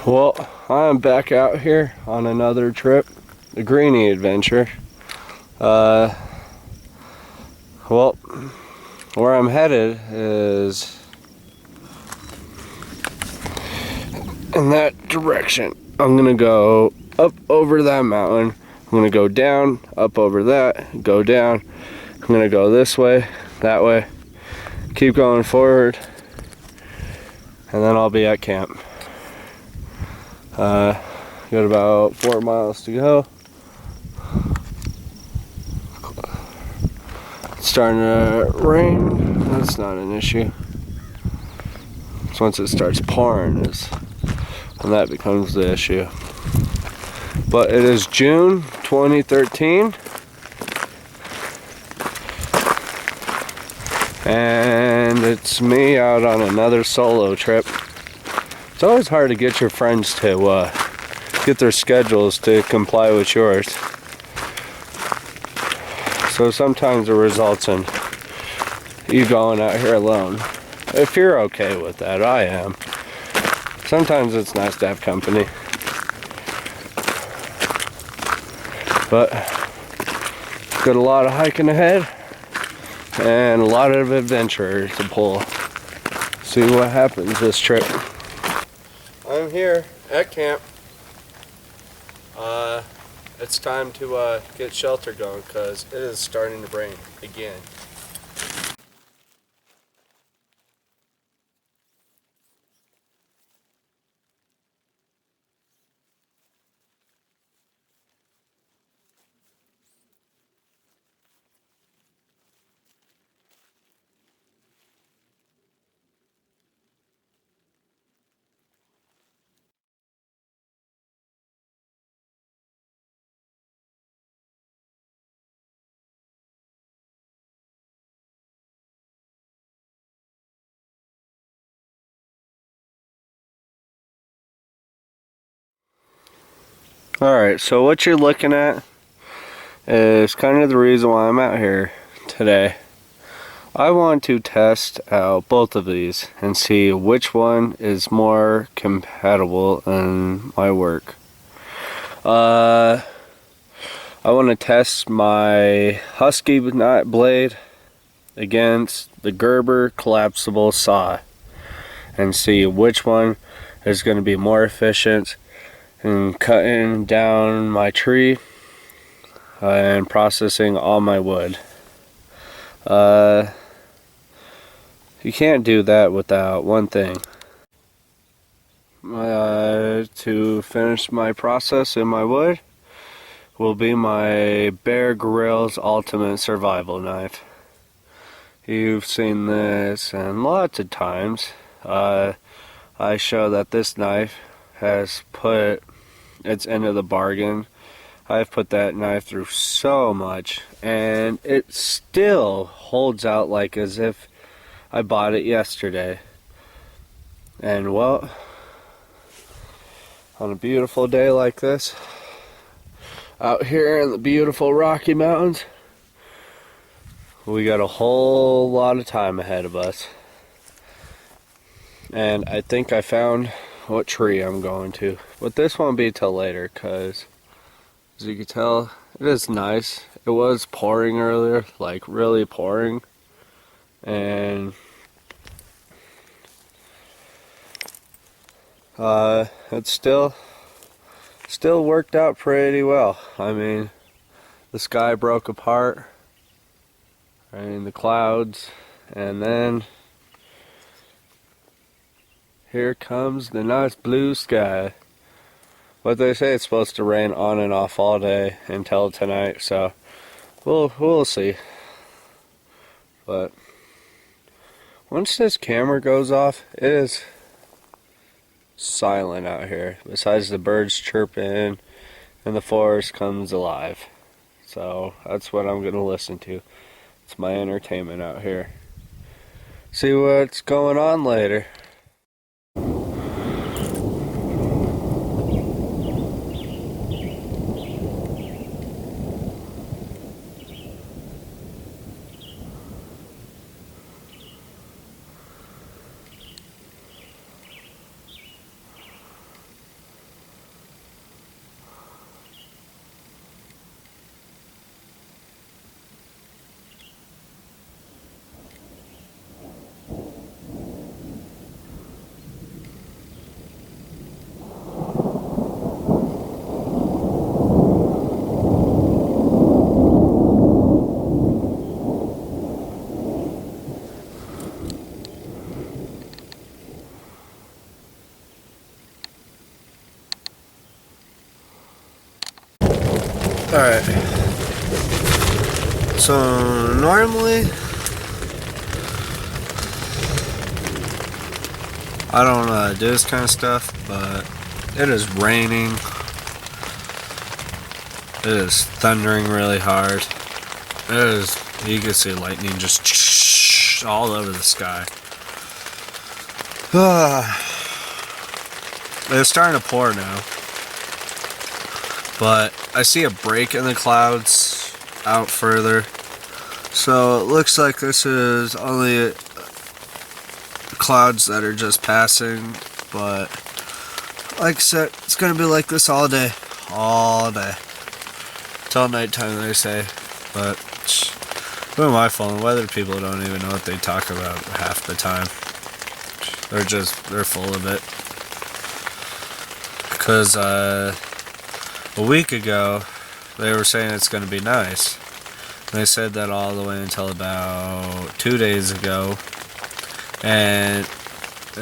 Well, I'm back out here on another trip, the Greenie adventure. Well, where I'm headed is in that direction. I'm gonna go up over that mountain. I'm gonna go down, up over that, go down. I'm gonna go this way, that way, keep going forward, and then I'll be at camp. Got about 4 miles to go. It's starting to rain. That's not an issue. It's once it starts pouring is when that becomes the issue. But it is June 2013. And it's me out on another solo trip. It's always hard to get your friends to get their schedules to comply with yours. So sometimes it results in you going out here alone. If you're okay with that, I am. Sometimes it's nice to have company. But got a lot of hiking ahead and a lot of adventure to pull. See what happens this trip. I'm here at camp. It's time to get shelter going because it is starting to rain again. Alright, so what you're looking at is kind of the reason why I'm out here today. I want to test out both of these and see which one is more compatible in my work. I want to test my Husky knot blade against the Gerber collapsible saw and see which one is going to be more efficient and cutting down my tree and processing all my wood. You can't do that without one thing. To finish my process in my wood will be my Bear Grylls Ultimate Survival Knife. You've seen this and lots of times. I show that this knife has put its end of the bargain. I've put that knife through so much and it still holds out like as if I bought it yesterday. And well, on a beautiful day like this, out here in the beautiful Rocky Mountains, we got a whole lot of time ahead of us. And I think I found what tree I'm going to. But this won't be till later because, as you can tell, it is nice. It was pouring earlier, like really pouring. And it still worked out pretty well. I mean, the sky broke apart, and the clouds, and then here comes the nice blue sky. But they say it's supposed to rain on and off all day until tonight, so we'll see. But once this camera goes off, it is silent out here. Besides the birds chirping and the forest comes alive. So that's what I'm gonna listen to. It's my entertainment out here. See what's going on later. Alright. So normally I don't do this kind of stuff, but it is raining. It is thundering really hard. It is, you can see lightning just all over the sky. It's starting to pour now, but I see a break in the clouds out further, so it looks like this is only clouds that are just passing. But like I said, it's gonna be like this all day till nighttime, they say. But who am I fooling? Weather people don't even know what they talk about half the time. They're full of it. Because a week ago they were saying it's going to be nice. They said that all the way until about 2 days ago, and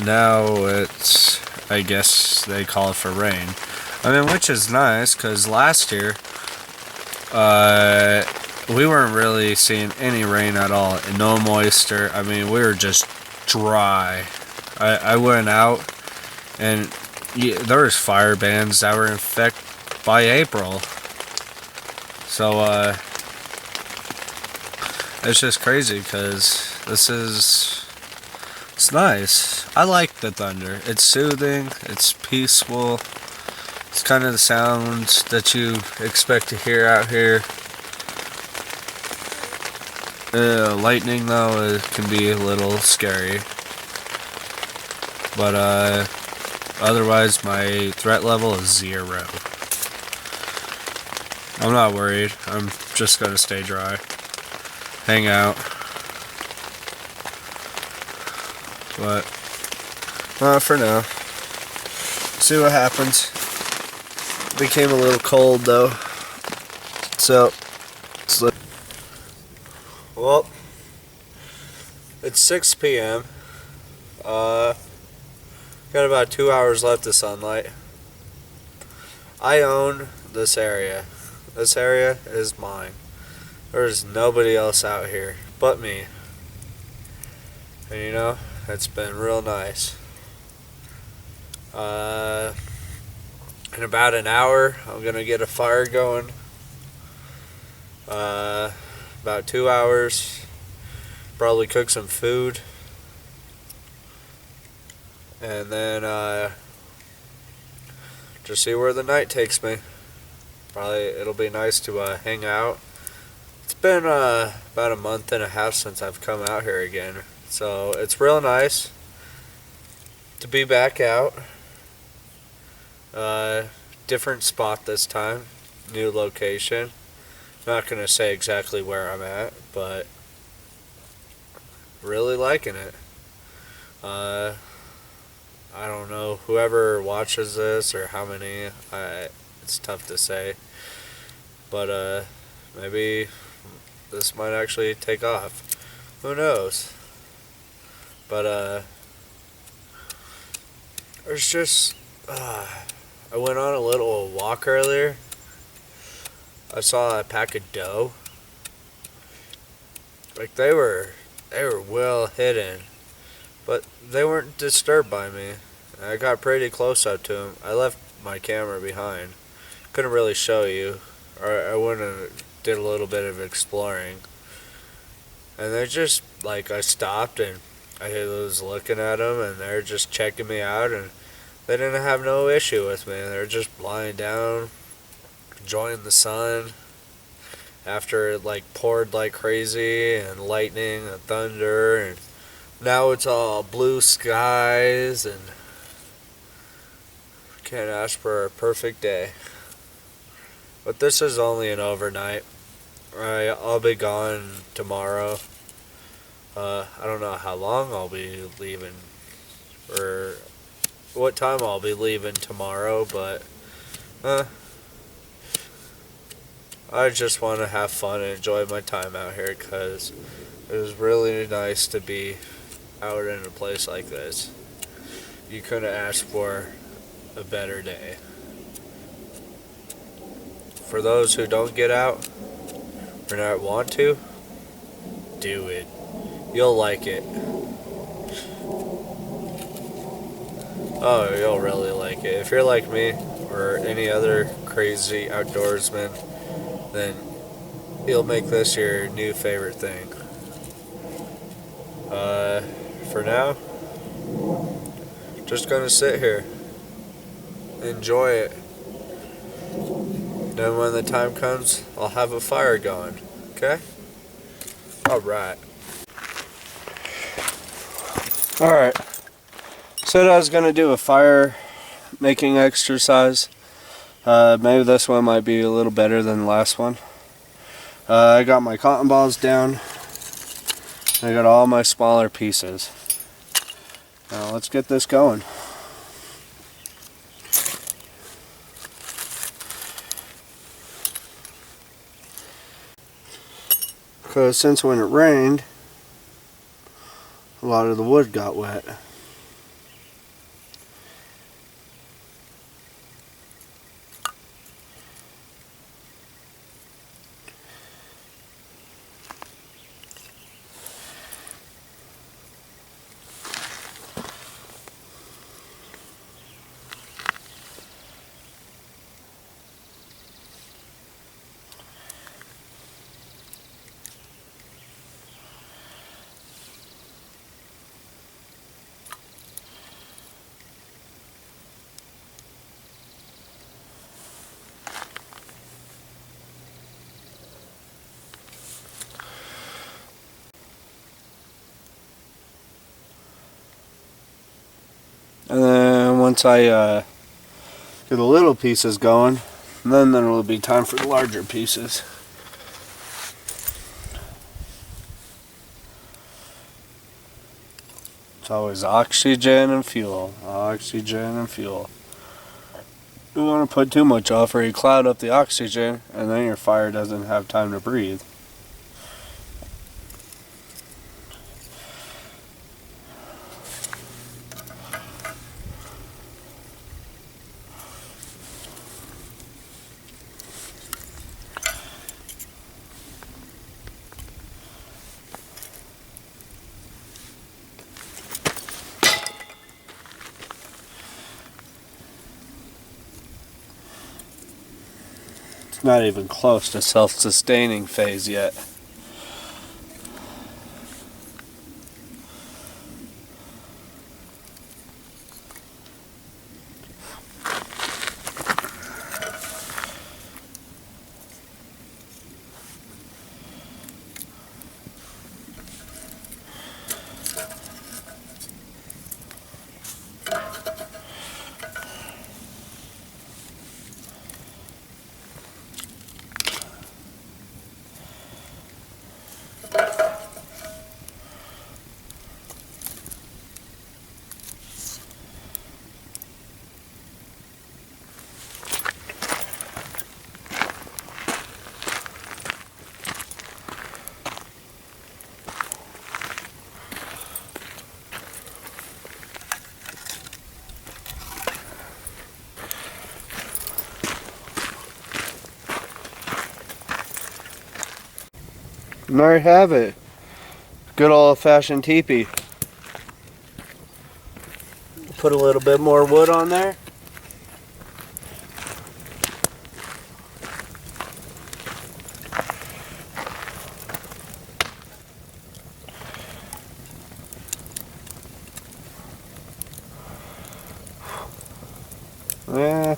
now it's, I guess they call it for rain. I mean, which is nice, because last year we weren't really seeing any rain at all, and no moisture. I mean, we were just dry. I went out, and there was fire bans that were in effect by April. So it's just crazy, because it's nice. I like the thunder. It's soothing. It's peaceful. It's kind of the sounds that you expect to hear out here. Lightning, though, it can be a little scary. But otherwise, my threat level is 0. I'm not worried. I'm just gonna stay dry, hang out. But for now, see what happens. Became a little cold though, so well, it's 6 p.m. Got about 2 hours left of sunlight. I own this area. This area is mine. There's nobody else out here but me. And you know, it's been real nice. In about an hour, I'm gonna get a fire going. About 2 hours, probably cook some food. And then just see where the night takes me. Probably it'll be nice to hang out. It's been about a month and a half since I've come out here again, so it's real nice to be back out. Different spot this time, new location. Not gonna say exactly where I'm at, but really liking it. I don't know whoever watches this or how many. It's tough to say, but maybe this might actually take off. Who knows? But there's just I went on a little walk earlier. I saw a pack of doe. Like they were well hidden, but they weren't disturbed by me. I got pretty close up to them. I left my camera behind. Couldn't really show you, or I wouldn't have did a little bit of exploring. And they're just like, I stopped and I was looking at them, and they're just checking me out, and they didn't have no issue with me. They're just lying down, enjoying the sun. After it like poured like crazy, and lightning and thunder, and now it's all blue skies, and can't ask for a perfect day. But this is only an overnight. I'll be gone tomorrow. I don't know how long I'll be leaving, or what time I'll be leaving tomorrow, but I just want to have fun and enjoy my time out here, because it was really nice to be out in a place like this. You couldn't ask for a better day. for those who don't get out or not want to, do it. You'll like it. Oh, you'll really like it. If you're like me or any other crazy outdoorsman, then you'll make this your new favorite thing. For now, just gonna sit here, enjoy it. Then when the time comes, I'll have a fire going. Okay? Alright. Alright. Said I was gonna do a fire making exercise. Maybe this one might be a little better than the last one. I got my cotton balls down. I got all my smaller pieces. Now let's get this going. Because since when it rained, a lot of the wood got wet. And then once I get the little pieces going, then there will be time for the larger pieces. It's always oxygen and fuel, oxygen and fuel. You don't want to put too much off or you cloud up the oxygen and then your fire doesn't have time to breathe. Not even close to self-sustaining phase yet. And there you have it. Good old-fashioned teepee. Put a little bit more wood on there. Yeah.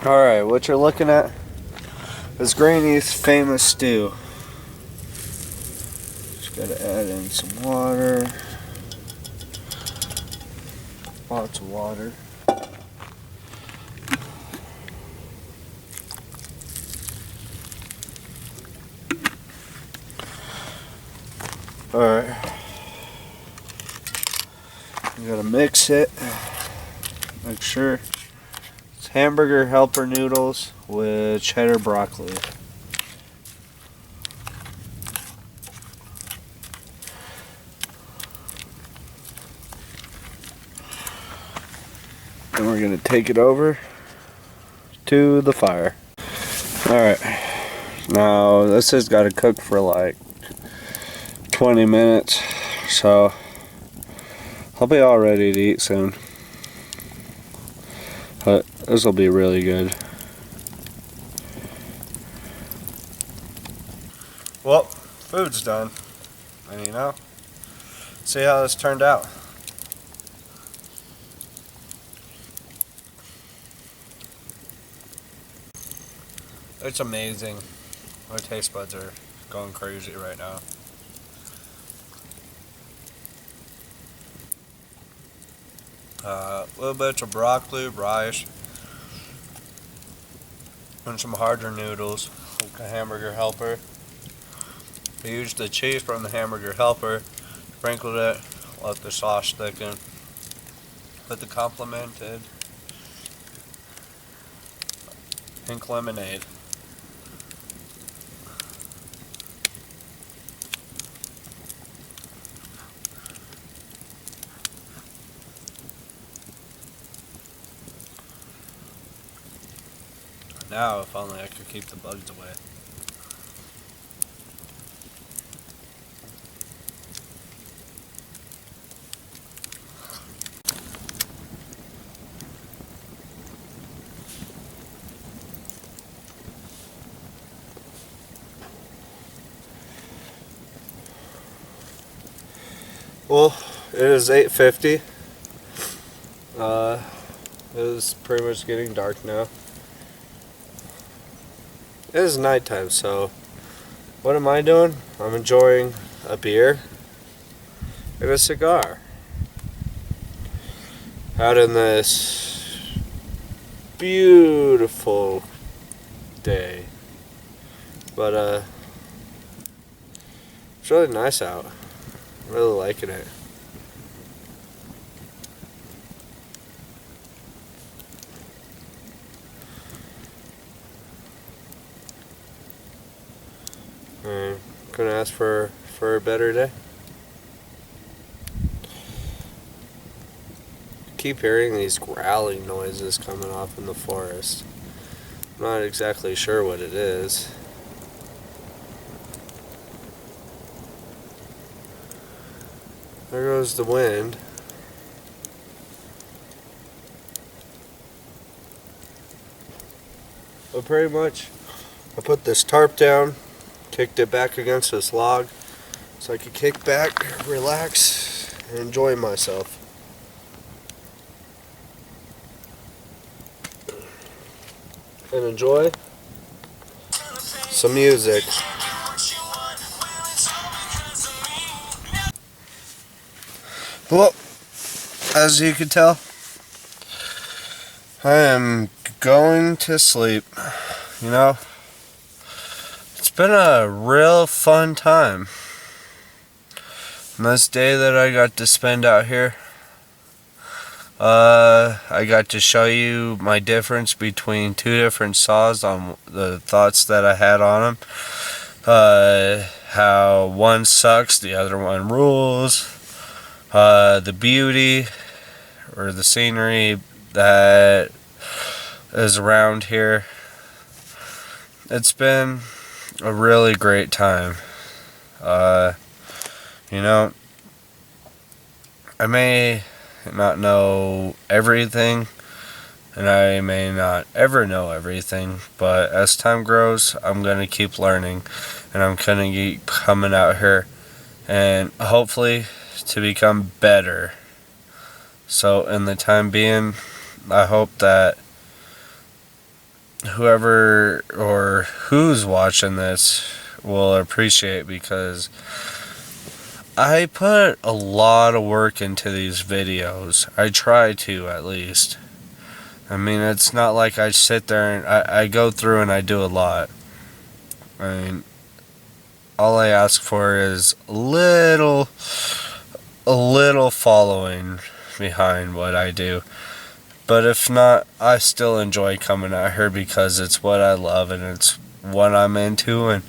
Alright, what you're looking at is Granny's famous stew. Just gotta add in some water. Lots of water. Alright. You gotta mix it. Make sure it's hamburger helper noodles with cheddar broccoli. And we're gonna take it over to the fire. Alright. Now this has got to cook for like 20 minutes. So I'll be all ready to eat soon. But this will be really good. Well, food's done. And you know, see how this turned out. It's amazing. My taste buds are going crazy right now. A little bit of broccoli, rice, and some harder noodles, like a hamburger helper. I used the cheese from the hamburger helper, sprinkled it, let the sauce thicken, put the complimented pink lemonade. Now, if only I could keep the bugs away. Well, it is 8:50. It is pretty much getting dark now. It is nighttime, so what am I doing? I'm enjoying a beer and a cigar out in this beautiful day. But it's really nice out. I'm really liking it. Couldn't ask for a better day. Keep hearing these growling noises coming off in the forest. I'm not exactly sure what it is. There goes the wind. But pretty much, I put this tarp down, kicked it back against this log so I could kick back, relax, and enjoy myself. And enjoy some music. Well, as you can tell, I am going to sleep. You know, it's been a real fun time. And this day that I got to spend out here, I got to show you my difference between two different saws on the thoughts that I had on them. How one sucks, the other one rules. The beauty or the scenery that is around here. It's been a really great time. You know, I may not know everything, and I may not ever know everything, but as time grows, I'm going to keep learning, and I'm going to keep coming out here, and hopefully to become better. So in the time being, I hope that whoever or who's watching this will appreciate, because I put a lot of work into these videos. I try to, at least. I mean, it's not like I sit there and I go through and I do a lot. I mean, all I ask for is a little following behind what I do. But if not, I still enjoy coming at her because it's what I love and it's what I'm into, and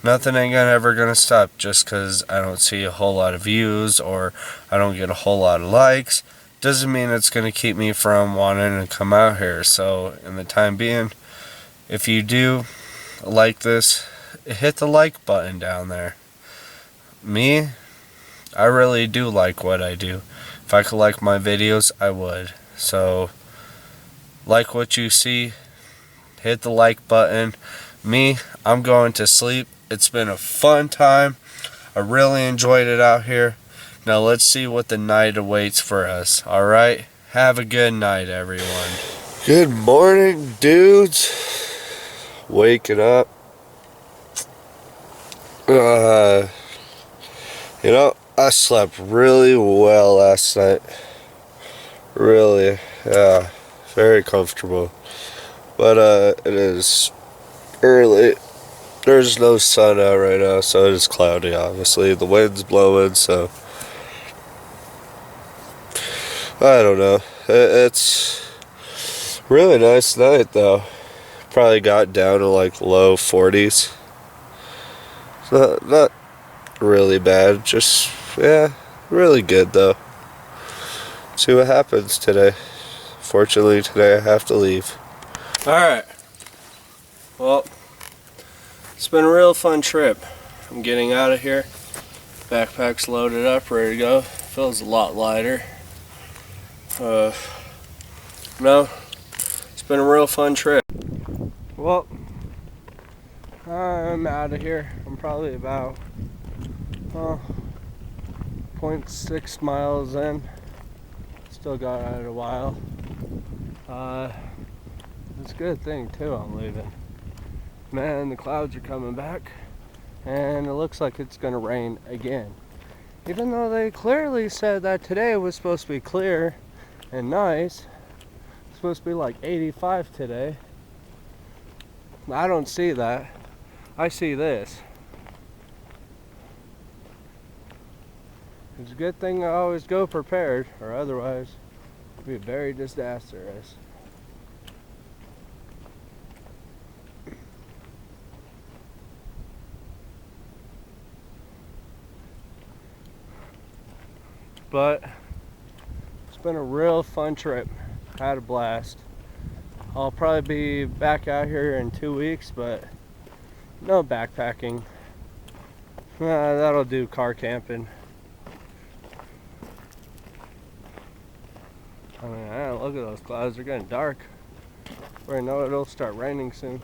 nothing ain't ever gonna stop just because I don't see a whole lot of views or I don't get a whole lot of likes. Doesn't mean it's gonna keep me from wanting to come out here. So in the time being, if you do like this, hit the like button down there. Me, I really do like what I do. If I could like my videos, I would. So, like what you see, hit the like button. Me, I'm going to sleep. It's been a fun time. I really enjoyed it out here. Now let's see what the night awaits for us. Alright? Have a good night, everyone. Good morning, dudes. Waking up. You know, I slept really well last night. Really, yeah, very comfortable. But it is early. There's no sun out right now, so it is cloudy, obviously. The wind's blowing, so I don't know. It's really nice night, though. Probably got down to like low 40s. Not really bad, just, yeah, really good, though. See what happens today. Fortunately, today I have to leave. Alright. Well, it's been a real fun trip. I'm getting out of here. Backpack's loaded up, ready to go. Feels a lot lighter. No, it's been a real fun trip. Well, I'm out of here. I'm probably about 0.6 miles in. Still got out a while. It's a good thing too I'm leaving. Man, the clouds are coming back and it looks like it's gonna rain again. Even though they clearly said that today was supposed to be clear and nice. It's supposed to be like 85 today. I don't see that. I see this. It's a good thing I always go prepared, or otherwise it'd be very disastrous. But it's been a real fun trip. Had a blast. I'll probably be back out here in 2 weeks, but no backpacking. That'll do car camping. I mean, look at those clouds. They're getting dark. Before I know it, it'll start raining soon.